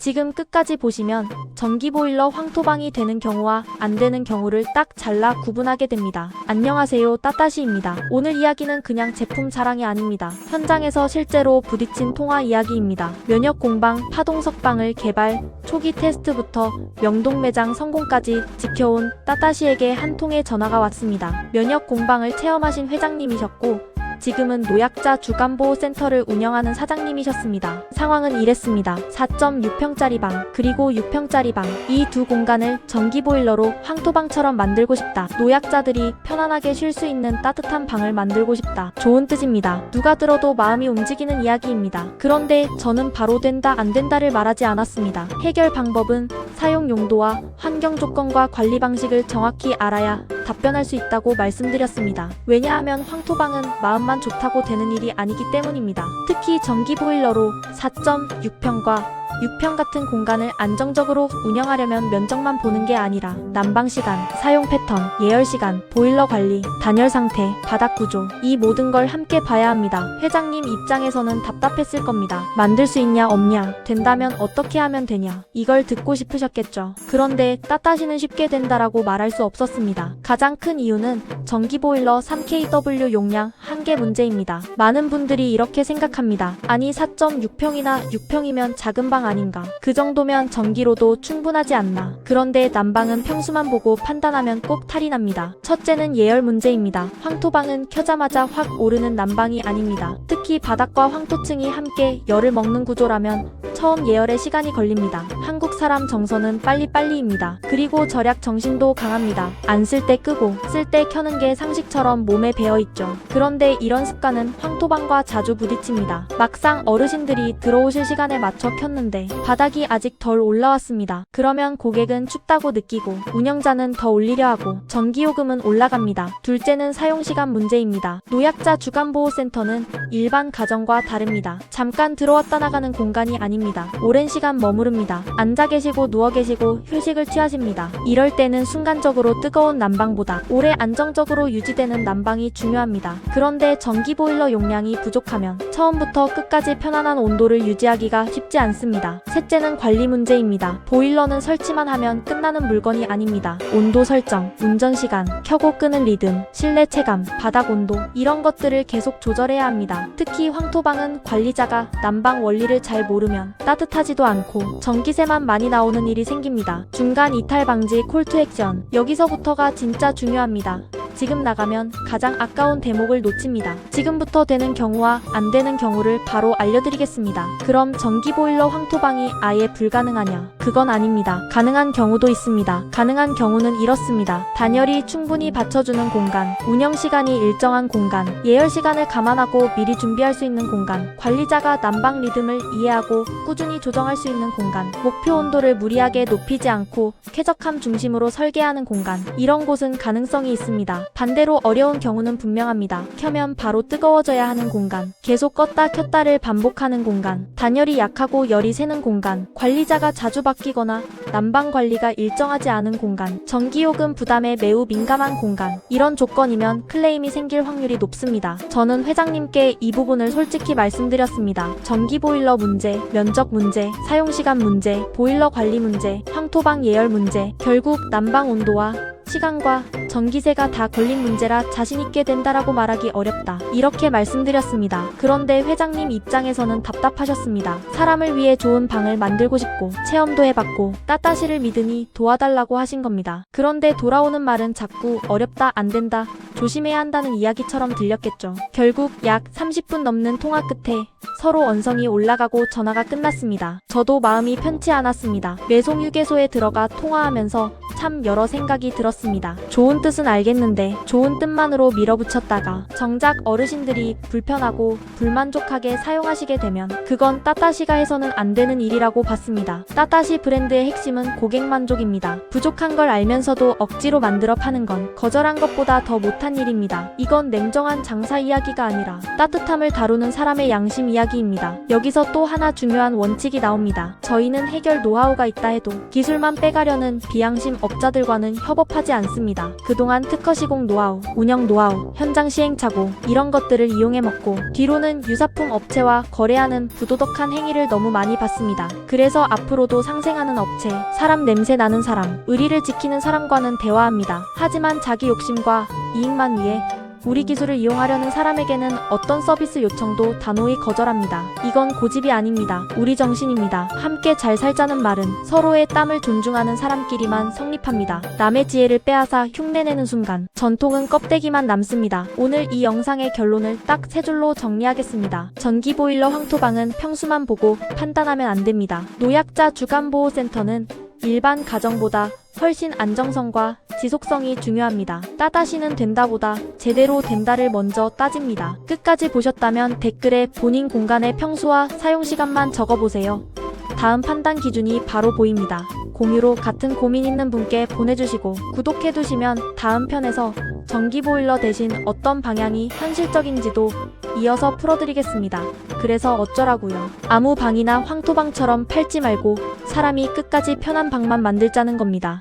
지금 끝까지 보시면 전기보일러 황토방이 되는 경우와 안 되는 경우를 딱 잘라 구분하게 됩니다. 안녕하세요, 따따시입니다. 오늘 이야기는 그냥 제품 자랑이 아닙니다. 현장에서 실제로 부딪힌 통화 이야기입니다. 면역공방 파동석방을 개발, 초기 테스트부터 명동 매장 성공까지 지켜온 따따시에게 한 통의 전화가 왔습니다. 면역공방을 체험하신 회장님이셨고 지금은 노약자 주간보호센터를 운영하는 사장님이셨습니다. 상황은 이랬습니다. 4.6평짜리 방, 그리고 6평짜리 방, 이 두 공간을 전기보일러로 황토방처럼 만들고 싶다. 노약자들이 편안하게 쉴 수 있는 따뜻한 방을 만들고 싶다. 좋은 뜻입니다. 누가 들어도 마음이 움직이는 이야기입니다. 그런데 저는 바로 된다 안 된다를 말하지 않았습니다. 해결 방법은 사용 용도와 환경 조건과 관리 방식을 정확히 알아야 답변할 수 있다고 말씀드렸습니다. 왜냐하면 황토방은 마음만 좋다고 되는 일이 아니기 때문입니다. 특히 전기보일러로 4.6평과 6평 같은 공간을 안정적으로 운영하려면 면적만 보는 게 아니라 난방시간, 사용 패턴, 예열시간, 보일러 관리, 단열 상태, 바닥 구조, 이 모든 걸 함께 봐야 합니다. 회장님 입장에서는 답답했을 겁니다. 만들 수 있냐 없냐, 된다면 어떻게 하면 되냐, 이걸 듣고 싶으셨겠죠. 그런데 따따시는 쉽게 된다라고 말할 수 없었습니다. 가장 큰 이유는 전기보일러 3kW 용량 한계 문제입니다. 많은 분들이 이렇게 생각합니다. 아니 4.6평이나 6평이면 작은 방 아닌가? 그 정도면 전기로도 충분하지 않나? 그런데 난방은 평수만 보고 판단하면 꼭 탈이 납니다. 첫째는 예열 문제입니다. 황토방은 켜자마자 확 오르는 난방이 아닙니다. 특히 바닥과 황토층이 함께 열을 먹는 구조라면 처음 예열에 시간이 걸립니다. 한국 사람 정서는 빨리빨리입니다. 그리고 절약 정신도 강합니다. 안 쓸 때 끄고 쓸 때 켜는 게 상식처럼 몸에 배어있죠. 그런데 이런 습관은 황토방과 자주 부딪힙니다. 막상 어르신들이 들어오실 시간에 맞춰 켰는데 바닥이 아직 덜 올라왔습니다. 그러면 고객은 춥다고 느끼고 운영자는 더 올리려 하고 전기요금은 올라갑니다. 둘째는 사용시간 문제입니다. 노약자 주간보호센터는 일반 가정과 다릅니다. 잠깐 들어왔다 나가는 공간이 아닙니다. 오랜 시간 머무릅니다. 앉아 계시고 누워 계시고 휴식을 취하십니다. 이럴 때는 순간적으로 뜨거운 난방보다 오래 안정적으로 유지되는 난방이 중요합니다. 그런데 전기보일러 용량이 부족하면 처음부터 끝까지 편안한 온도를 유지하기가 쉽지 않습니다. 셋째는 관리 문제입니다. 보일러는 설치만 하면 끝나는 물건이 아닙니다. 온도 설정, 운전시간, 켜고 끄는 리듬, 실내 체감, 바닥 온도, 이런 것들을 계속 조절해야 합니다. 특히 황토방은 관리자가 난방 원리를 잘 모르면 따뜻하지도 않고 전기세만 많이 나오는 일이 생깁니다. 중간 이탈 방지 콜투 액션, 여기서부터가 진짜 중요합니다. 지금 나가면 가장 아까운 대목을 놓칩니다. 지금부터 되는 경우와 안 되는 경우를 바로 알려드리겠습니다. 그럼 전기보일러 황토방이 아예 불가능하냐? 그건 아닙니다. 가능한 경우도 있습니다. 가능한 경우는 이렇습니다. 단열이 충분히 받쳐주는 공간, 운영시간이 일정한 공간, 예열시간을 감안하고 미리 준비할 수 있는 공간, 관리자가 난방 리듬을 이해하고 꾸준히 조정할 수 있는 공간, 목표 온도를 무리하게 높이지 않고 쾌적함 중심으로 설계하는 공간, 이런 곳은 가능성이 있습니다. 반대로 어려운 경우는 분명합니다. 켜면 바로 뜨거워져야 하는 공간, 계속 껐다 켰다를 반복하는 공간, 단열이 약하고 열이 새는 공간, 관리자가 자주 바뀌거나 난방 관리가 일정하지 않은 공간, 전기요금 부담에 매우 민감한 공간, 이런 조건이면 클레임이 생길 확률이 높습니다. 저는 회장님께 이 부분을 솔직히 말씀드렸습니다. 전기보일러 문제, 면적 문제, 사용시간 문제, 보일러 관리 문제, 황토방 예열 문제, 결국 난방 온도와 시간과 전기세가 다 걸린 문제라 자신있게 된다라고 말하기 어렵다. 이렇게 말씀드렸습니다. 그런데 회장님 입장에서는 답답하셨습니다. 사람을 위해 좋은 방을 만들고 싶고 체험도 해봤고 따따시를 믿으니 도와달라고 하신 겁니다. 그런데 돌아오는 말은 자꾸 어렵다 안 된다 조심해야 한다는 이야기처럼 들렸겠죠. 결국 약 30분 넘는 통화 끝에 서로 언성이 올라가고 전화가 끝났습니다. 저도 마음이 편치 않았습니다. 매송휴게소에 들어가 통화하면서 참 여러 생각이 들었습니다. 좋은 뜻은 알겠는데 좋은 뜻만으로 밀어붙였다가 정작 어르신들이 불편하고 불만족하게 사용하시게 되면 그건 따따시가 해서는 안 되는 일이라고 봤습니다. 따따시 브랜드의 핵심은 고객 만족입니다. 부족한 걸 알면서도 억지로 만들어 파는 건 거절한 것보다 더 못한 일입니다. 이건 냉정한 장사 이야기가 아니라 따뜻함을 다루는 사람의 양심 이야기입니다. 여기서 또 하나 중요한 원칙이 나옵니다. 저희는 해결 노하우가 있다 해도 기술만 빼가려는 비양심 업자들과는 협업하지 않습니다. 그동안 특허 시공 노하우, 운영 노하우, 현장 시행착오 이런 것들을 이용해 먹고 뒤로는 유사품 업체와 거래하는 부도덕한 행위를 너무 많이 봤습니다. 그래서 앞으로도 상생하는 업체, 사람 냄새 나는 사람, 의리를 지키는 사람과는 대화합니다. 하지만 자기 욕심과 이익만 위해 우리 기술을 이용하려는 사람에게는 어떤 서비스 요청도 단호히 거절합니다. 이건 고집이 아닙니다. 우리 정신입니다. 함께 잘 살자는 말은 서로의 땀을 존중하는 사람끼리만 성립합니다. 남의 지혜를 빼앗아 흉내내는 순간 전통은 껍데기만 남습니다. 오늘 이 영상의 결론을 딱 세 줄로 정리하겠습니다. 전기보일러 황토방은 평수만 보고 판단하면 안 됩니다. 노약자 주간보호센터는 일반 가정보다 훨씬 안정성과 지속성이 중요합니다. 따다시는 된다보다 제대로 된다를 먼저 따집니다. 끝까지 보셨다면 댓글에 본인 공간의 평수와 사용시간만 적어보세요. 다음 판단 기준이 바로 보입니다. 공유로 같은 고민 있는 분께 보내주시고 구독해두시면 다음 편에서 전기보일러 대신 어떤 방향이 현실적인지도 이어서 풀어드리겠습니다. 그래서 어쩌라고요. 아무 방이나 황토방처럼 팔지 말고 사람이 끝까지 편한 방만 만들자는 겁니다.